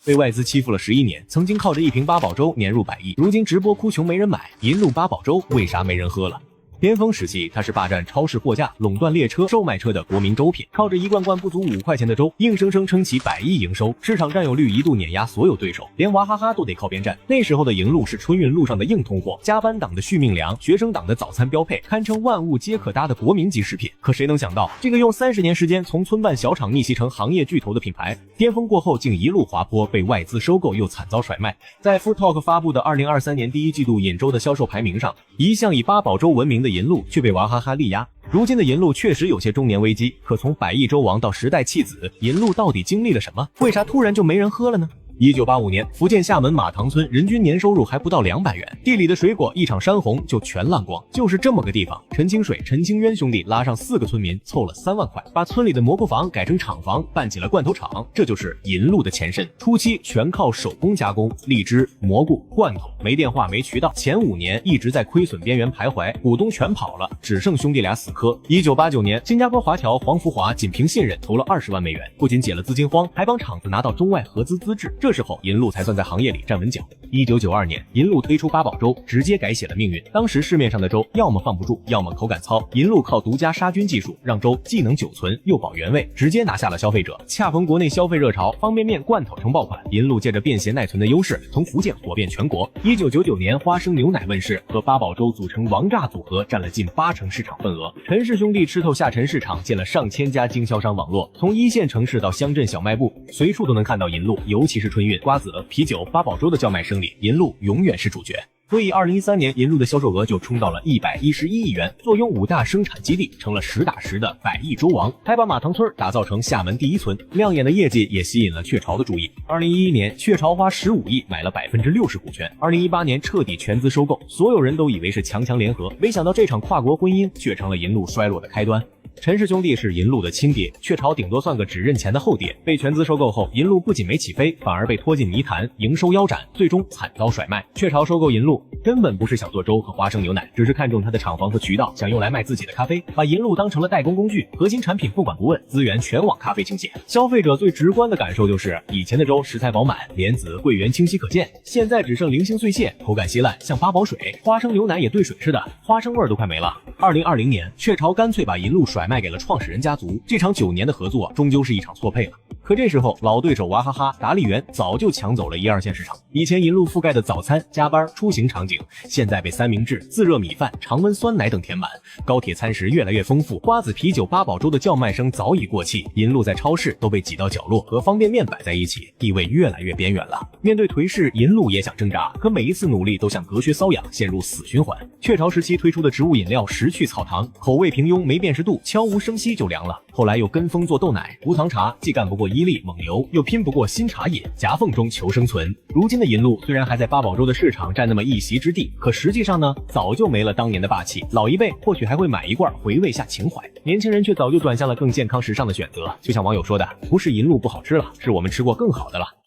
被外资欺负了11年，曾经靠着一瓶八宝粥年入100亿，如今直播哭穷没人买，银鹭八宝粥为啥没人喝了？巅峰时期，它是霸占超市货架、垄断列车、售卖车的国民粥品，靠着一罐罐不足5块钱的粥，硬生生撑起100亿营收，市场占有率一度碾压所有对手，连娃哈哈都得靠边站。那时候的银鹭是春运路上的硬通货，加班党的续命粮，学生党的早餐标配，堪称万物皆可搭的国民级食品。可谁能想到，这个用30年时间从村办小厂逆袭成行业巨头的品牌，巅峰过后竟一路滑坡，被外资收购又惨遭甩卖。在 Food Talk 发布的2023年第一季度饮粥的销售排名上，一向以八宝粥闻名的银鹭却被娃哈哈力压。如今的银鹭确实有些中年危机，可从100亿粥王到时代弃子，银鹭到底经历了什么？为啥突然就没人喝了呢？1985年，福建厦门马塘村人均年收入还不到200元，地里的水果一场山洪就全烂光。就是这么个地方，陈清水、陈清渊兄弟拉上4个村民，凑了3万块，把村里的蘑菇房改成厂房，办起了罐头厂。这就是银鹭的前身。初期全靠手工加工，荔枝、蘑菇、罐头，没电话没渠道，前5年一直在亏损边缘徘徊，股东全跑了，只剩兄弟俩死磕。1989年，新加坡华侨黄福华仅凭信任投了20万美元，不仅解了资金荒，还帮厂子拿到中外合资资质。这时候银鹭才算在行业里站稳脚。1992年，银鹭推出八宝粥，直接改写了命运。当时市面上的粥要么放不住，要么口感糙，银鹭靠独家杀菌技术，让粥既能久存又保原味，直接拿下了消费者。恰逢国内消费热潮，方便面、罐头成爆款，银鹭借着便携耐存的优势，从福建火遍全国。1999年，花生牛奶问世，和八宝粥组成王炸组合，占了近80%市场份额。陈氏兄弟吃透下沉市场，建了上千家经销商网络，从1线城市到乡镇小卖部，随处都能看到银鹭，尤其是春运、瓜子、啤酒、八宝粥的叫卖声里，银鹭永远是主角。所以2013年银鹭的销售额就冲到了111亿元，坐拥5大生产基地，成了实打实的100亿粥王，还把马塘村打造成厦门第1村。亮眼的业绩也吸引了雀巢的注意。2011年，雀巢花15亿买了60%股权。2018年彻底全资收购，所有人都以为是强强联合，没想到这场跨国婚姻却成了银鹭衰落的开端。陈氏兄弟是银鹭的亲爹，雀巢顶多算个只认钱的后爹。被全资收购后，银鹭不仅没起飞，反而被拖进泥潭，营收腰斩，最终惨遭甩卖。雀巢收购银鹭根本不是想做粥和花生牛奶，只是看中它的厂房和渠道，想用来卖自己的咖啡，把银鹭当成了代工工具，核心产品不管不问，资源全往咖啡倾斜。消费者最直观的感受就是，以前的粥食材饱满，莲子、桂圆清晰可见，现在只剩零星碎屑，口感稀烂，像八宝水。花生牛奶也兑水似的，花生味都快没了。2020年，雀巢干脆把银鹭甩卖给了创始人家族，这场9年的合作终究是一场错配了。可这时候老对手娃哈哈、达利园早就抢走了1、2线市场。以前银鹭覆盖的早餐、加班、出行场景，现在被三明治、自热米饭、常温酸奶等填满。高铁餐食越来越丰富，瓜子、啤酒、八宝粥的叫卖声早已过气，银鹭在超市都被挤到角落，和方便面摆在一起，地位越来越边缘了。面对颓势，银鹭也想挣扎，可每一次努力都像隔靴搔痒，陷入死循环。雀巢时期推出的植物饮料10去草堂，口味平庸，没辨识度，悄无声息就凉了。后来又跟风做豆奶、无糖茶，既干不过伊利、蒙牛，又拼不过新茶饮，夹缝中求生存。如今的银鹭虽然还在八宝粥的市场占那么一席之地，可实际上呢，早就没了当年的霸气。老一辈或许还会买一罐回味下情怀，年轻人却早就转向了更健康时尚的选择。就像网友说的，不是银鹭不好吃了，是我们吃过更好的了。